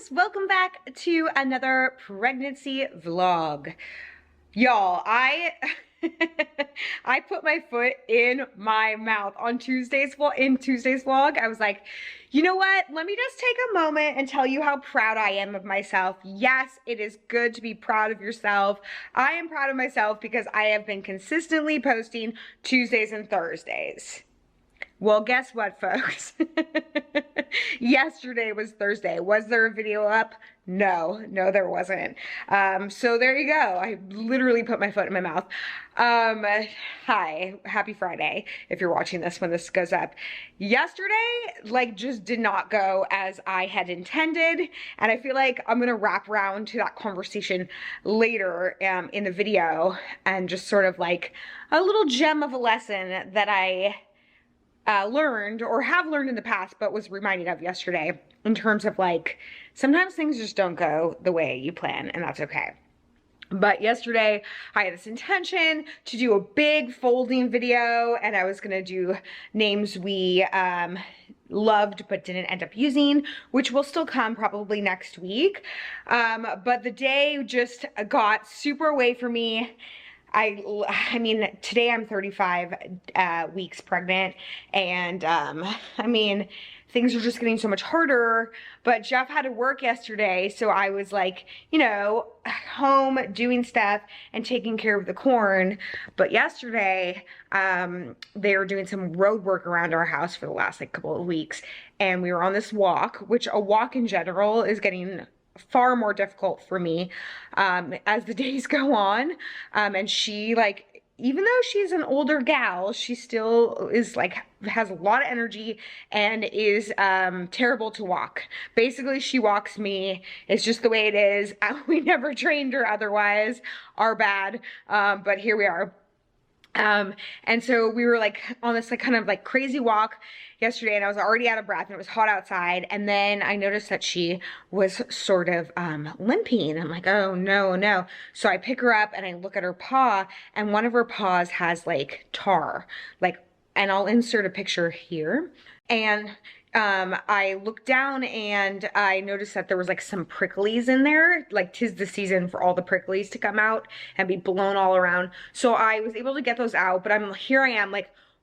loves, welcome back to another pregnancy vlog. Y'all, I I put my foot in my mouth on Tuesday's vlog. I was like, you know what? Let me just take a moment and tell you how proud I am of myself. Yes, it is good to be proud of yourself. I am proud of myself because I have been consistently posting Tuesdays and Thursdays. Well, guess what, folks? Yesterday was Thursday. Was there a video up? No, there wasn't. So there you go. I literally put my foot in my mouth. Hi, happy Friday, if you're watching this when this goes up. Yesterday, just did not go as I had intended. And I feel like I'm gonna wrap around to that conversation later in the video and just sort of like a little gem of a lesson that I learned or have learned in the past but was reminded of yesterday in terms of sometimes things just don't go the way you plan, and that's okay. But yesterday I had this intention to do a big folding video, and I was gonna do names we loved but didn't end up using, which will still come probably next week. But the day just got super away from me. I mean, today I'm 35 weeks pregnant, and I mean, things are just getting so much harder, but Jeff had to work yesterday, so I was home doing stuff and taking care of the corn. But yesterday, they were doing some road work around our house for the last couple of weeks, and we were on this walk, which a walk in general is getting far more difficult for me as the days go on. And she, even though she's an older gal, she still is has a lot of energy and is terrible to walk. Basically, she walks me. It's just the way it is. We never trained her otherwise. Our bad. But here we are. And so we were on this kind of crazy walk yesterday, and I was already out of breath, and it was hot outside. And then I noticed that she was sort of limping. I'm like, oh no. So I pick her up and I look at her paw, and one of her paws has tar, and I'll insert a picture here. And I looked down and I noticed that there was some pricklies in there. 'Tis the season for all the pricklies to come out and be blown all around. So I was able to get those out, but here I am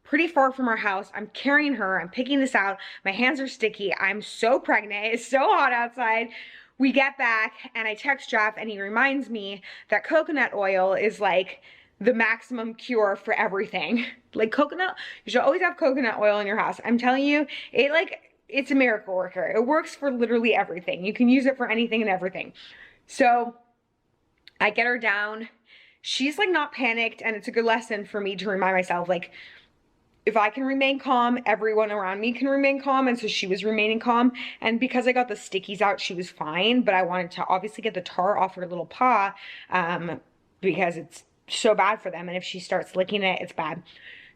pretty far from our house. I'm carrying her, I'm picking this out. My hands are sticky. I'm so pregnant. It's so hot outside. We get back and I text Jeff, and he reminds me that coconut oil is the maximum cure for everything. Coconut, you should always have coconut oil in your house. I'm telling you, it's a miracle worker. It works for literally everything. You can use it for anything and everything. So I get her down. She's not panicked, and it's a good lesson for me to remind myself, if I can remain calm, everyone around me can remain calm. And so she was remaining calm. And because I got the stickies out, she was fine. But I wanted to obviously get the tar off her little paw because it's so bad for them. And if she starts licking it, it's bad.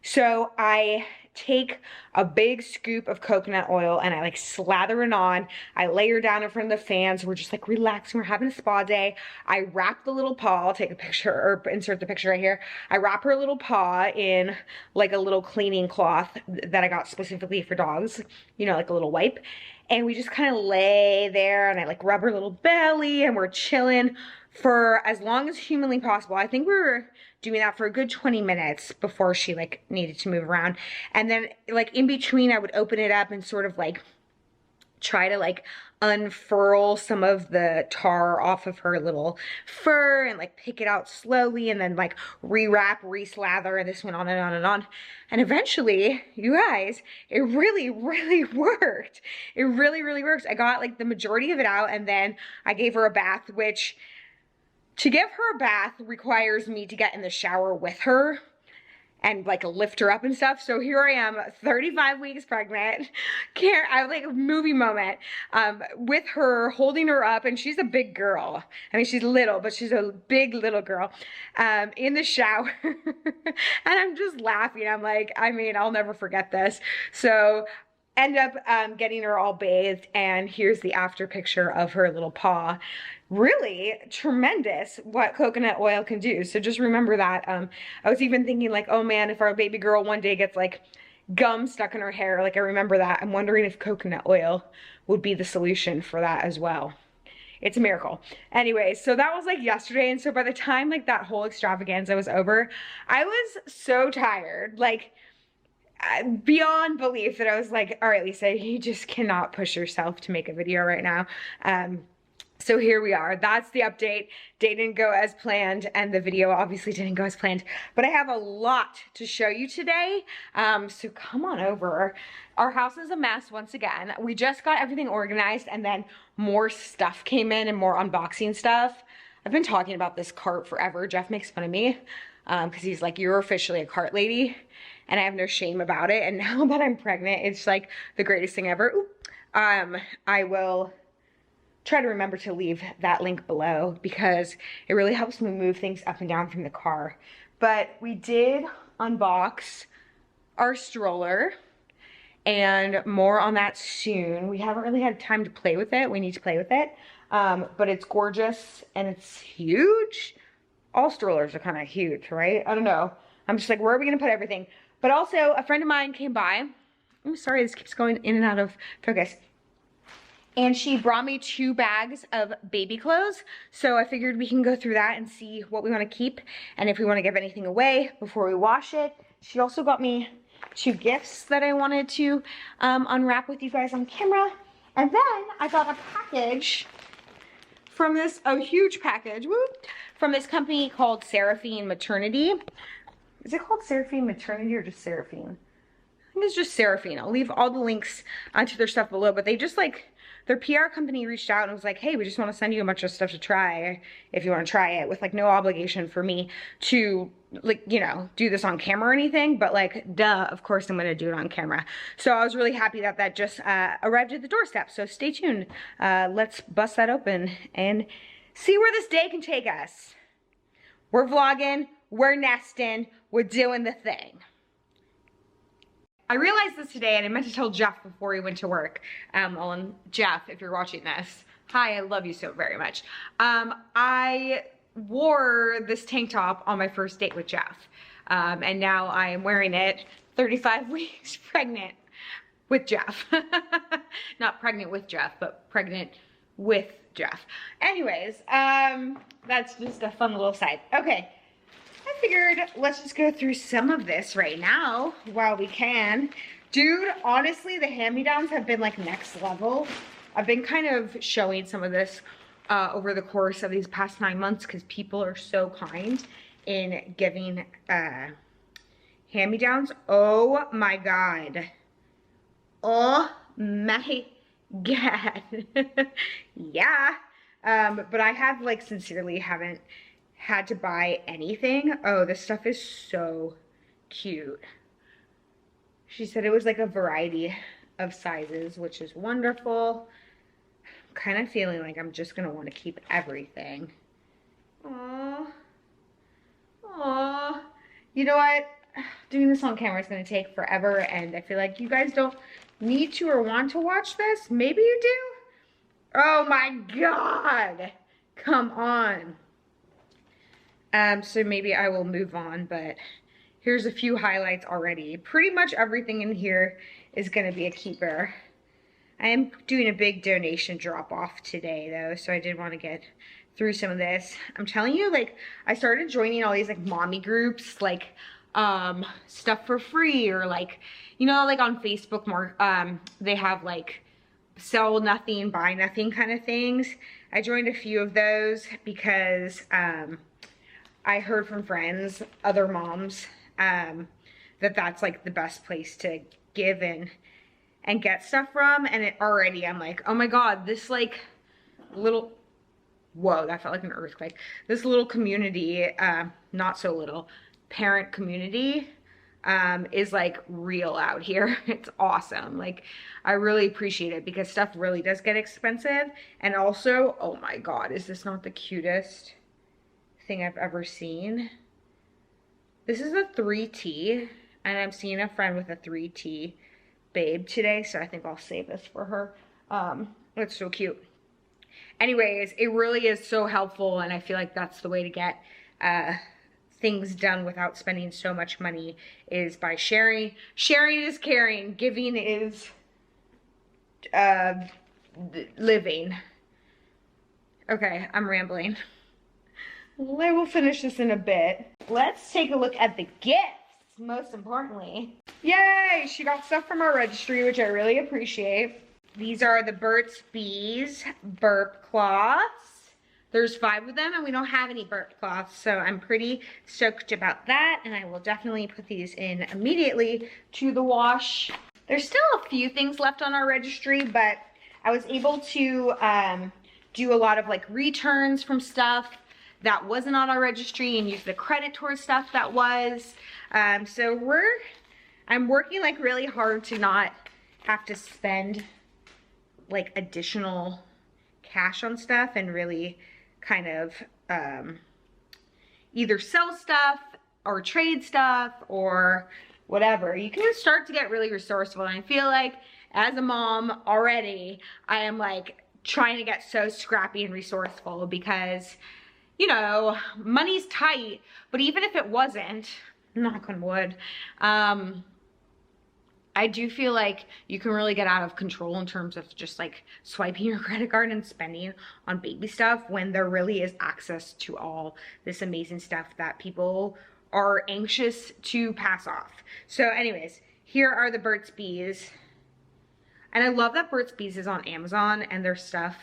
So I take a big scoop of coconut oil and I slather it on. I lay her down in front of the fans. We're just relaxing. We're having a spa day. I wrap the little paw. I'll take a picture or insert the picture right here. I wrap her little paw in a little cleaning cloth that I got specifically for dogs, a little wipe. And we just kind of lay there, and I rub her little belly, and we're chilling for as long as humanly possible. I think we were doing that for a good 20 minutes before she needed to move around. And then in between, I would open it up and sort of try to unfurl some of the tar off of her little fur and pick it out slowly, and then rewrap, reslather, and this went on and on and on. And eventually, you guys, it really worked. It really works. I got the majority of it out, and then I gave her a bath, which to give her a bath requires me to get in the shower with her and lift her up and stuff. So here I am, 35 weeks pregnant. I have a movie moment with her, holding her up, and she's a big girl. I mean, she's little, but she's a big little girl in the shower. And I'm just laughing. I'm I'll never forget this. So end up getting her all bathed, and here's the after picture of her little paw. Really tremendous what coconut oil can do. So just remember that. I was even thinking oh man, if our baby girl one day gets gum stuck in her hair, I remember that. I'm wondering if coconut oil would be the solution for that as well. It's a miracle. Anyway, so that was like yesterday. And so by the time like that whole extravaganza was over, I was so tired. Like, beyond belief that I was like, all right, Lisa, you just cannot push yourself to make a video right now. So here we are. That's the update. Day didn't go as planned, and the video obviously didn't go as planned, but I have a lot to show you today. So come on over. Our house is a mess once again. We just got everything organized, and then more stuff came in and more unboxing stuff. I've been talking about this cart forever. Jeff makes fun of me because he's like, you're officially a cart lady, and I have no shame about it. And now that I'm pregnant, it's like the greatest thing ever. I will try to remember to leave that link below because it really helps me move things up and down from the car. But we did unbox our stroller, and more on that soon. We haven't really had time to play with it. We need to play with it. But it's gorgeous and it's huge. All strollers are kind of huge, right? I don't know. I'm just like, where are we gonna put everything? But also, a friend of mine came by. I'm sorry, this keeps going in and out of focus. And she brought me 2 bags of baby clothes. So I figured we can go through that and see what we want to keep and if we want to give anything away before we wash it. She also got me 2 gifts that I wanted to unwrap with you guys on camera. And then I got a package from this, a huge package, whoop, from this company called Seraphine Maternity. Is it called Seraphine Maternity or just Seraphine? I think it's just Seraphine. I'll leave all the links to their stuff below, but they just like, their PR company reached out and was like, hey, we just want to send you a bunch of stuff to try if you want to try it, with like no obligation for me to like, you know, do this on camera or anything, but like, duh, of course I'm going to do it on camera. So I was really happy that that just arrived at the doorstep. So stay tuned. Let's bust that open and see where this day can take us. We're vlogging, we're nesting, we're doing the thing. I realized this today, and I meant to tell Jeff before he went to work. And Jeff, if you're watching this, hi, I love you so very much. I wore this tank top on my first date with Jeff. And now I am wearing it 35 weeks pregnant with Jeff. Not pregnant with Jeff, but pregnant with Jeff. Anyways, that's just a fun little side. Okay. I figured let's just go through some of this right now while we can. Dude, honestly, the hand-me-downs have been like next level. I've been kind of showing some of this over the course of these past 9 months because people are so kind in giving hand-me-downs. Oh my God. Oh my God. Yeah. But I have like sincerely haven't had to buy anything. Oh, this stuff is so cute. She said it was like a variety of sizes, which is wonderful. I'm kind of feeling like I'm just gonna want to keep everything. Aww. Aww. You know what? Doing this on camera is gonna take forever, and I feel like you guys don't need to or want to watch this. Maybe you do? Oh my God. Come on. So maybe I will move on, but here's a few highlights already. Pretty much everything in here is going to be a keeper. I am doing a big donation drop off today though, so I did want to get through some of this. I'm telling you, like, I started joining all these like mommy groups, like stuff for free, or like, you know, like on Facebook more, they have like sell nothing, buy nothing kind of things. I joined a few of those because I heard from friends, other moms, that that's like the best place to give and get stuff from. And it already, I'm like, oh my God, this like little, whoa, that felt like an earthquake. This little community, not so little, parent community, is like real out here. It's awesome. Like, I really appreciate it because stuff really does get expensive. And also, oh my God, is this not the cutest thing I've ever seen? This is a 3T, and I'm seeing a friend with a 3T babe today, so I think I'll save this for her. It's so cute. Anyways, it really is so helpful, and I feel like that's the way to get things done without spending so much money, is by sharing. Sharing is caring. Giving is living. Okay, I'm rambling. I will finish this in a bit. Let's take a look at the gifts, most importantly. Yay! She got stuff from our registry, which I really appreciate. These are the Burt's Bees burp cloths. There's 5 of them and we don't have any burp cloths, so I'm pretty stoked about that, and I will definitely put these in immediately to the wash. There's still a few things left on our registry, but I was able to do a lot of like returns from stuff that wasn't on our registry and use the credit towards stuff that was. So I'm working like really hard to not have to spend like additional cash on stuff and really kind of either sell stuff or trade stuff or whatever. You can start to get really resourceful, and I feel like as a mom already, I am like trying to get so scrappy and resourceful because, you know, money's tight, but even if it wasn't, knock on wood, I do feel like you can really get out of control in terms of just like swiping your credit card and spending on baby stuff when there really is access to all this amazing stuff that people are anxious to pass off. So anyways, here are the Burt's Bees. And I love that Burt's Bees is on Amazon and their stuff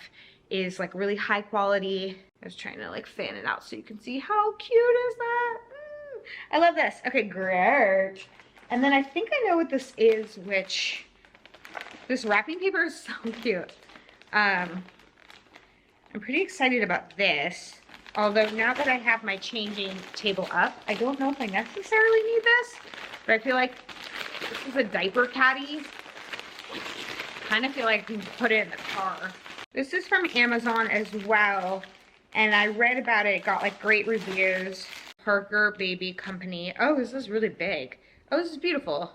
is like really high quality. I was trying to like fan it out so you can see how cute is that. I love this. Okay, great. And then I think I know what this is, which this wrapping paper is so cute. I'm pretty excited about this. Although now that I have my changing table up, I don't know if I necessarily need this, but I feel like this is a diaper caddy. Kind of feel like I can put it in the car. This is from Amazon as well, and I read about it. It got like great reviews. Parker Baby Company. Oh, this is really big. Oh, this is beautiful.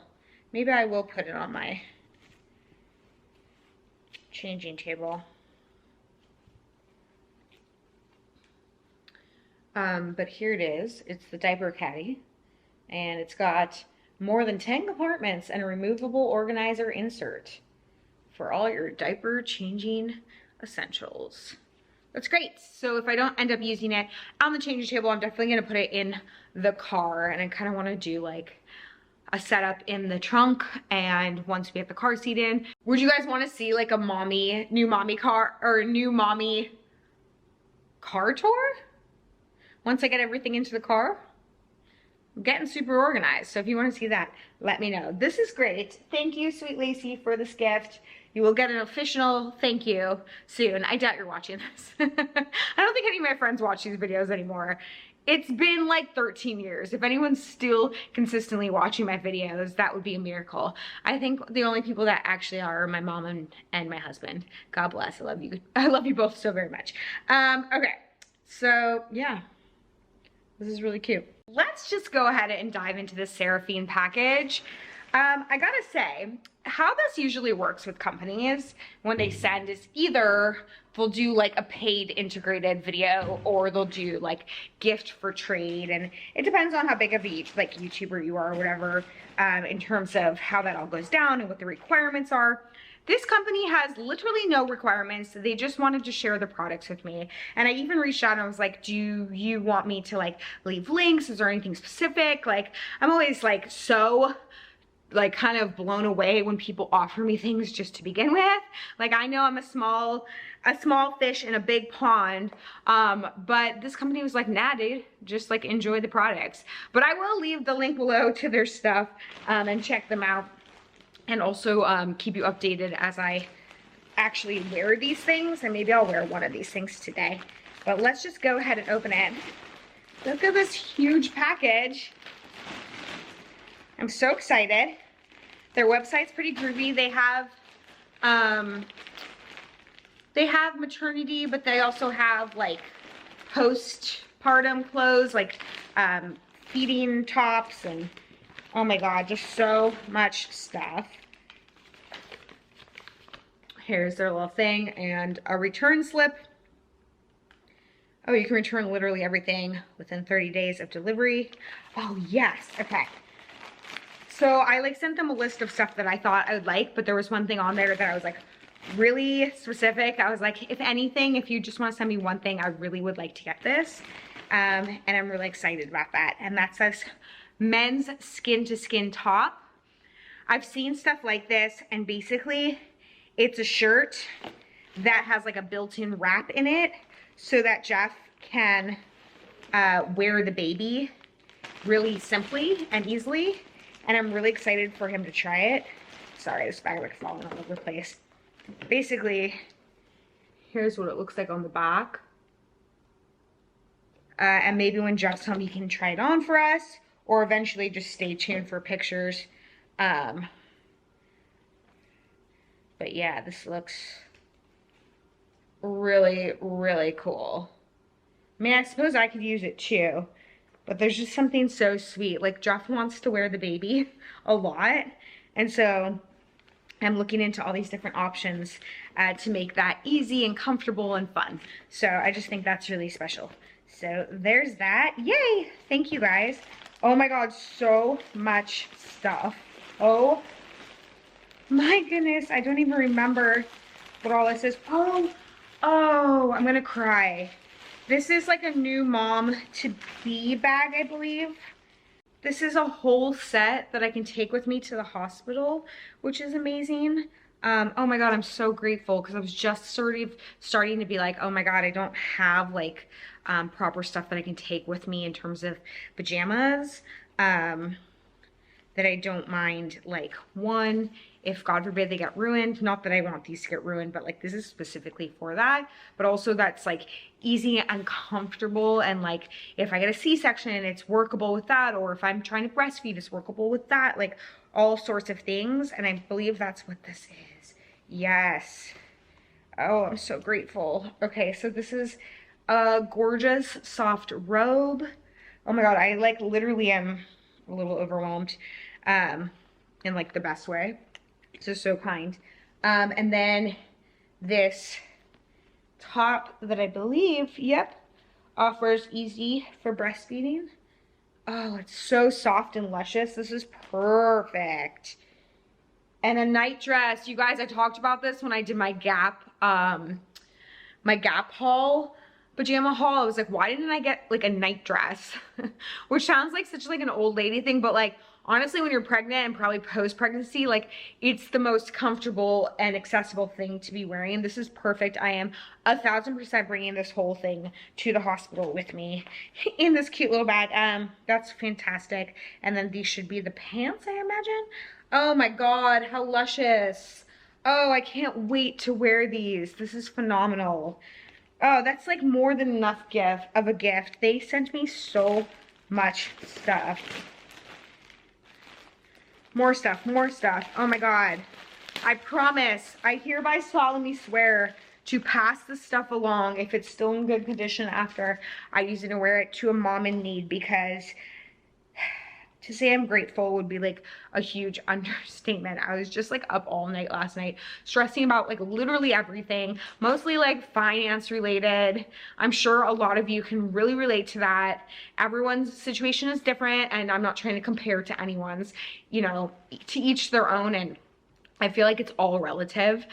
Maybe I will put it on my changing table. But here it is. It's the diaper caddy, and it's got more than 10 compartments and a removable organizer insert for all your diaper changing essentials. That's great. So if I don't end up using it on the changing table, I'm definitely gonna put it in the car, and I kind of want to do like a setup in the trunk, and once we get the car seat in. Would you guys want to see like a new mommy car tour? Once I get everything into the car? I'm getting super organized, so if you want to see that, let me know. This is great. Thank you, Sweet Lacey, for this gift. You will get an official thank you soon. I doubt you're watching this. I don't think any of my friends watch these videos anymore. It's been like 13 years. If anyone's still consistently watching my videos, that would be a miracle. I think the only people that actually are my mom and my husband. God bless. I love you. I love you both so very much. Okay, so yeah, this is really cute. Let's just go ahead and dive into this Seraphine package. I gotta say, how this usually works with companies when they send is either they'll do like a paid integrated video or they'll do like gift for trade, and it depends on how big of a like YouTuber you are or whatever, in terms of how that all goes down and what the requirements are. This company has literally no requirements. They just wanted to share the products with me. And I even reached out and I was like, do you want me to like leave links? Is there anything specific? Like, I'm always like so like kind of blown away when people offer me things just to begin with. Like, I know I'm a small fish in a big pond, but this company was like, nah dude, just like enjoy the products. But I will leave the link below to their stuff, and check them out, and also keep you updated as I actually wear these things, and maybe I'll wear one of these things today. But let's just go ahead and open it. Look at this huge package. I'm so excited. Their website's pretty groovy. They have maternity, but they also have like postpartum clothes, like feeding tops, and oh my god, just so much stuff. Here's their little thing and a return slip. Oh, you can return literally everything within 30 days of delivery. Oh yes, okay. So I like sent them a list of stuff that I thought I would like, but there was one thing on there that I was like, really specific. I was like, if anything, if you just want to send me one thing, I really would like to get this. And I'm really excited about that. And that's this men's skin to skin top. I've seen stuff like this, and basically it's a shirt that has like a built-in wrap in it so that Jeff can wear the baby really simply and easily. And I'm really excited for him to try it. Sorry, this bag like falling all over the place. Basically, here's what it looks like on the back. And maybe when Jeff's home, he can try it on for us, or eventually just stay tuned for pictures. But yeah, this looks really, really cool. I mean, I suppose I could use it too, but there's just something so sweet. Like, Jeff wants to wear the baby a lot, and so I'm looking into all these different options to make that easy and comfortable and fun. So I just think that's really special. So there's that. Yay! Thank you guys. Oh my God, so much stuff. Oh my goodness, I don't even remember what all this is. Oh, I'm gonna cry. This is like a new mom to be bag, I believe. This is a whole set that I can take with me to the hospital, which is amazing. Oh my God, I'm so grateful, because I was just sort of starting to be like, oh my God, I don't have like proper stuff that I can take with me in terms of pajamas that I don't mind, like, one, if God forbid they get ruined, not that I want these to get ruined, but like this is specifically for that, but also that's like easy and comfortable, and like if I get a C-section, it's workable with that, or if I'm trying to breastfeed, it's workable with that, like all sorts of things. And I believe that's what this is. Yes. Oh, I'm so grateful. Okay, so this is a gorgeous soft robe. Oh my God, I like literally am a little overwhelmed in like the best way. So kind. And then this top that I believe, yep, offers easy for breastfeeding. Oh, it's so soft and luscious. This is perfect. And a night dress. You guys, I talked about this when I did my Gap haul, pajama haul. I was like, why didn't I get like a night dress? Which sounds like such like an old lady thing, but like honestly, when you're pregnant and probably post-pregnancy, like it's the most comfortable and accessible thing to be wearing. This is perfect. I am 1000% bringing this whole thing to the hospital with me in this cute little bag. That's fantastic. And then these should be the pants, I imagine. Oh my God, how luscious. Oh, I can't wait to wear these. This is phenomenal. Oh, that's like more than enough of a gift. They sent me so much stuff. More stuff, more stuff. Oh my God. I promise, I hereby solemnly swear to pass this stuff along, if it's still in good condition after I use it and wear it, to a mom in need, because to say I'm grateful would be like a huge understatement. I was just like up all night last night stressing about like literally everything, mostly like finance related. I'm sure a lot of you can really relate to that. Everyone's situation is different, and I'm not trying to compare to anyone's, you know, to each their own, and I feel like it's all relative.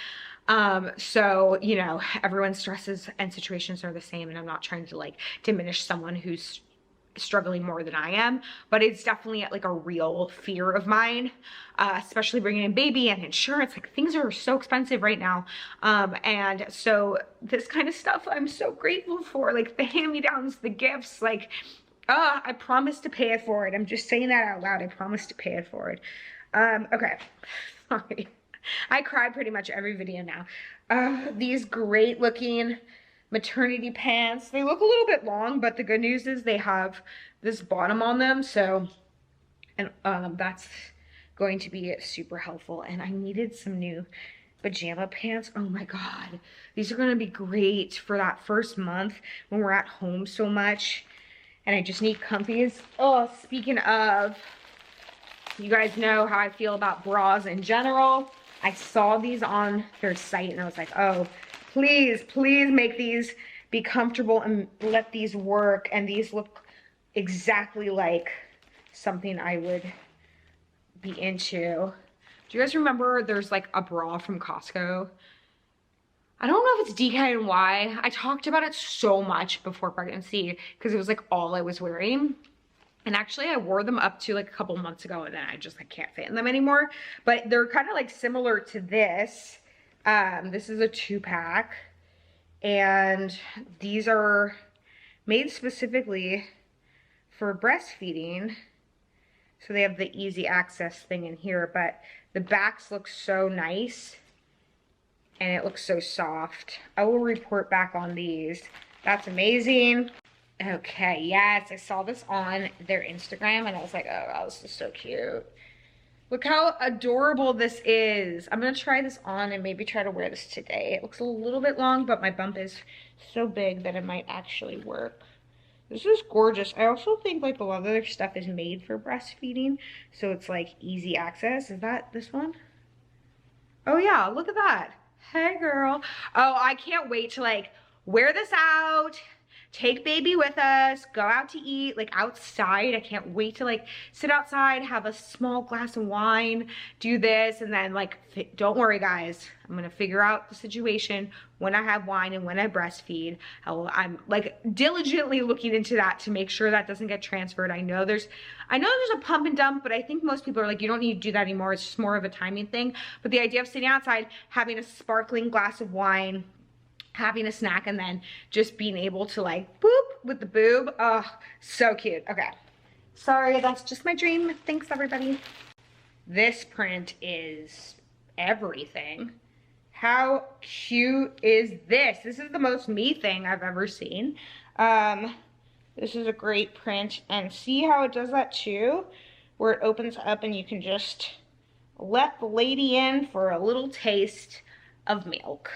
So, you know, everyone's stresses and situations are the same, and I'm not trying to like diminish someone who's struggling more than I am, but it's definitely like a real fear of mine, especially bringing in baby and insurance. Like things are so expensive right now, and so this kind of stuff I'm so grateful for, like the hand-me-downs, the gifts, like I promise to pay it forward. I'm just saying that out loud. I promise to pay it forward. Okay, sorry, I cry pretty much every video now. These great looking maternity pants. They look a little bit long, but the good news is they have this bottom on them, so, and that's going to be super helpful. And I needed some new pajama pants. Oh my God, these are going to be great for that first month when we're at home so much and I just need comfies. Oh, speaking of, you guys know how I feel about bras in general. I saw these on their site and I was like, oh, please, please make these be comfortable and let these work. And these look exactly like something I would be into. Do you guys remember there's like a bra from Costco I don't know if it's DKNY. I talked about it so much before pregnancy because it was like all I was wearing. And actually I wore them up to like a couple months ago and then I just like can't fit in them anymore. But they're kind of like similar to this. This is a 2-pack and these are made specifically for breastfeeding. So they have the easy access thing in here, but the backs look so nice and it looks so soft. I will report back on these. That's amazing. Okay, yes, I saw this on their Instagram and I was like, oh, wow, this is so cute. Look how adorable this is. I'm gonna try this on and maybe try to wear this today. It looks a little bit long, but my bump is so big that it might actually work. This is gorgeous. I also think like a lot of their stuff is made for breastfeeding, so it's like easy access. Is that this one? Oh yeah, look at that. Hey girl. Oh, I can't wait to like wear this out, take baby with us, go out to eat, like outside. I can't wait to like sit outside, have a small glass of wine, do this, and then like, don't worry guys, I'm gonna figure out the situation when I have wine and when I breastfeed. I'm like diligently looking into that to make sure that doesn't get transferred. I know there's a pump and dump, but I think most people are like, you don't need to do that anymore. It's just more of a timing thing. But the idea of sitting outside, having a sparkling glass of wine, having a snack, and then just being able to like boop with the boob. Oh, so cute. Okay. Sorry, that's just my dream. Thanks everybody. This print is everything. How cute is this? This is the most me thing I've ever seen. This is a great print, and see how it does that too, where it opens up and you can just let the lady in for a little taste of milk.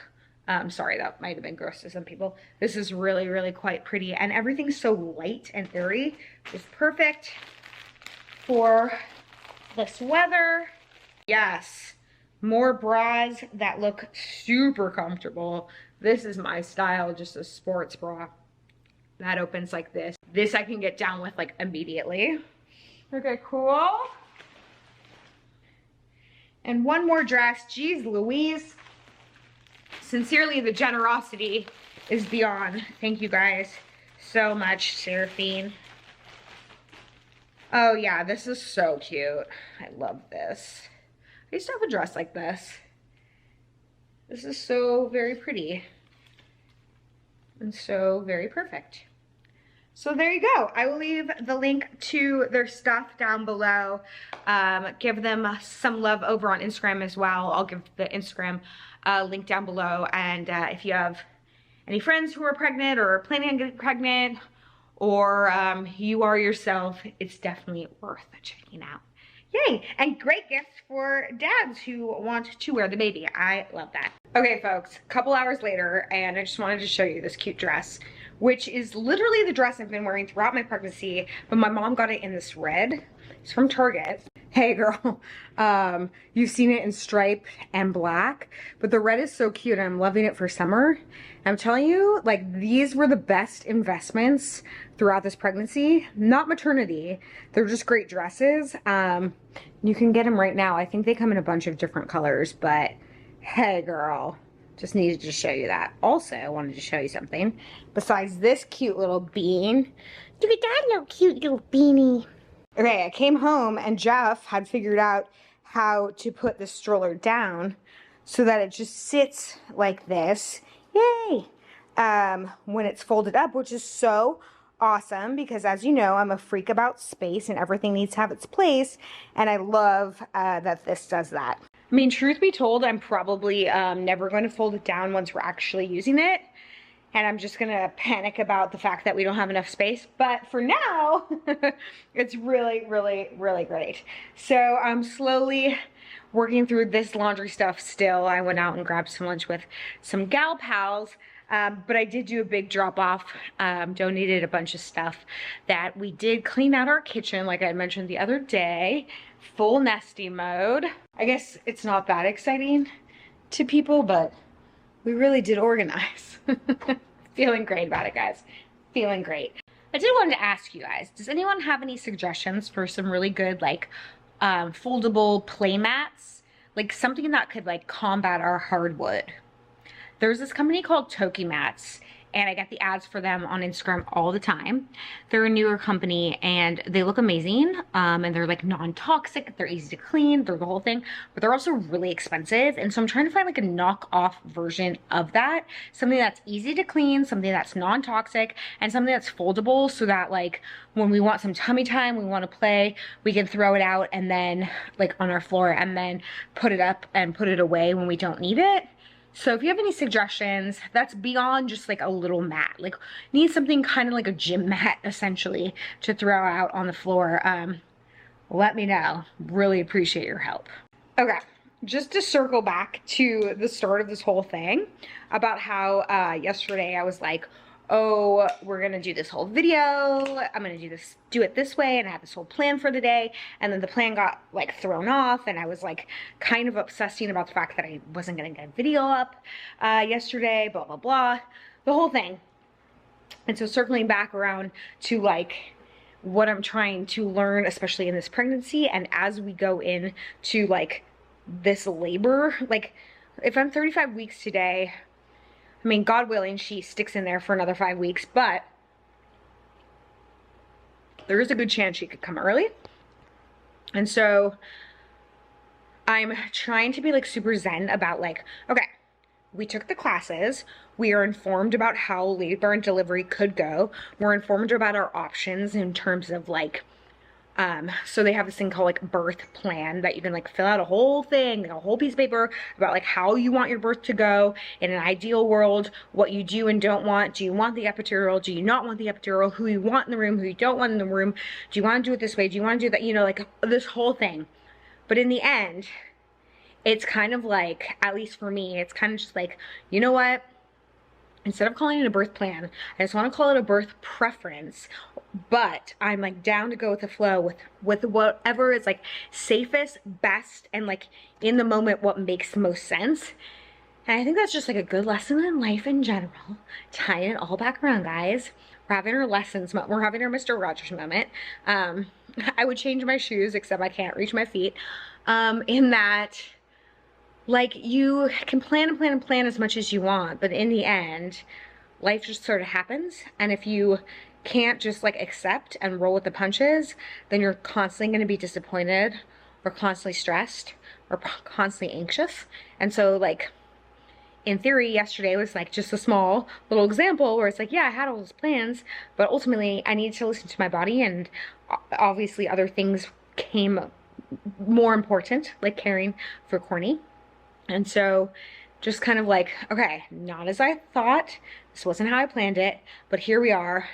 Sorry, that might have been gross to some people. This is really, really quite pretty, and everything's so light and airy. It's perfect for this weather. Yes, more bras that look super comfortable. This is my style, just a sports bra that opens like this. This I can get down with like immediately. Okay, cool. And one more dress. Geez Louise. Sincerely, the generosity is beyond. Thank you guys so much, Seraphine. Oh yeah, this is so cute. I love this. I used to have a dress like this. This is so very pretty and so very perfect. So there you go. I will leave the link to their stuff down below. Give them some love over on Instagram as well. I'll give the Instagram link down below. And if you have any friends who are pregnant or planning on getting pregnant, or you are yourself, it's definitely worth checking out. Yay! And great gifts for dads who want to wear the baby. I love that. Okay, folks, a couple hours later, and I just wanted to show you this cute dress, which is literally the dress I've been wearing throughout my pregnancy, but my mom got it in this red. It's from Target. Hey girl, you've seen it in stripe and black, but the red is so cute and I'm loving it for summer. I'm telling you, like, these were the best investments throughout this pregnancy. Not maternity, they're just great dresses. You can get them right now. I think they come in a bunch of different colors, but hey girl, just needed to show you that. Also, I wanted to show you something. Besides this cute little bean, look at that little cute little beanie. Okay, I came home and Jeff had figured out how to put the stroller down so that it just sits like this. Yay! When it's folded up, which is so awesome because, as you know, I'm a freak about space and everything needs to have its place, and I love that this does that. I mean, truth be told, I'm probably never going to fold it down once we're actually using it. And I'm just gonna panic about the fact that we don't have enough space. But for now, it's really, really, really great. So I'm slowly working through this laundry stuff still. I went out and grabbed some lunch with some gal pals. But I did do a big drop off, donated a bunch of stuff that we did clean out our kitchen, like I mentioned the other day, full nesty mode. I guess it's not that exciting to people, but we really did organize. Feeling great about it, guys. Feeling great. I did want to ask you guys, does anyone have any suggestions for some really good, like, foldable play mats? Like something that could like combat our hardwood. There's this company called Toki Mats, and I get the ads for them on Instagram all the time. They're a newer company and they look amazing. And they're like non-toxic, they're easy to clean, they're the whole thing, but they're also really expensive. And so I'm trying to find like a knockoff version of that. Something that's easy to clean, something that's non-toxic, and something that's foldable so that like when we want some tummy time, we want to play, we can throw it out and then like on our floor and then put it up and put it away when we don't need it. So if you have any suggestions, that's beyond just like a little mat, like need something kind of like a gym mat essentially to throw out on the floor, let me know. Really appreciate your help. Okay, just to circle back to the start of this whole thing about how yesterday I was like, oh, we're gonna do this whole video, I'm gonna do it this way, and I had this whole plan for the day, and then the plan got like thrown off, and I was like kind of obsessing about the fact that I wasn't gonna get a video up yesterday, blah, blah, blah, the whole thing. And so circling back around to like what I'm trying to learn, especially in this pregnancy, and as we go into like this labor, like if I'm 35 weeks today, I mean, God willing, she sticks in there for another 5 weeks, but there is a good chance she could come early. And so I'm trying to be like super zen about like, okay, we took the classes, we are informed about how labor and delivery could go, we're informed about our options in terms of like, so they have this thing called like birth plan that you can like fill out a whole thing, like a whole piece of paper about like how you want your birth to go in an ideal world, what you do and don't want. Do you want the epidural? Do you not want the epidural? Who you want in the room, who you don't want in the room? Do you want to do it this way? Do you want to do that? You know, like this whole thing. But in the end, it's kind of like, at least for me, it's kind of just like, you know what? Instead of calling it a birth plan, I just want to call it a birth preference, but I'm like down to go with the flow with whatever is like safest, best, and like in the moment what makes the most sense. And I think that's just like a good lesson in life in general. Tying it all back around, guys. We're having our lessons, we're having our Mr. Rogers moment. I would change my shoes, except I can't reach my feet. In that, like, you can plan and plan and plan as much as you want, but in the end, life just sort of happens. And if you can't just like accept and roll with the punches, then you're constantly going to be disappointed or constantly stressed or constantly anxious. And so like, in theory, yesterday was like just a small little example where it's like, yeah, I had all those plans, but ultimately I needed to listen to my body, and obviously other things came more important, like caring for Corny. And so just kind of like, okay, not as I thought, this wasn't how I planned it, but here we are,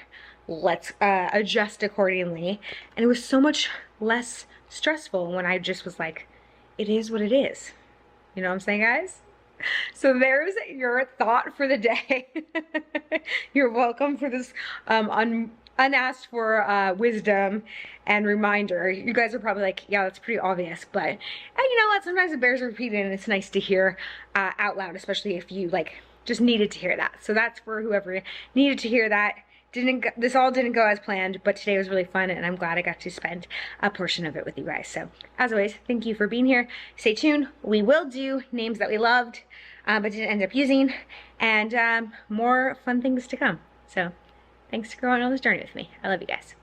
let's adjust accordingly. And it was so much less stressful when I just was like, it is what it is. You know what I'm saying, guys? So there's your thought for the day. You're welcome for this unasked for wisdom and reminder. You guys are probably like, yeah, that's pretty obvious, but you know what, sometimes it bears repeating, and it's nice to hear out loud, especially if you like just needed to hear that. So that's for whoever needed to hear that. This all didn't go as planned, but today was really fun, and I'm glad I got to spend a portion of it with you guys. So as always, thank you for being here. Stay tuned. We will do names that we loved but didn't end up using, and more fun things to come. So thanks for going on this journey with me. I love you guys.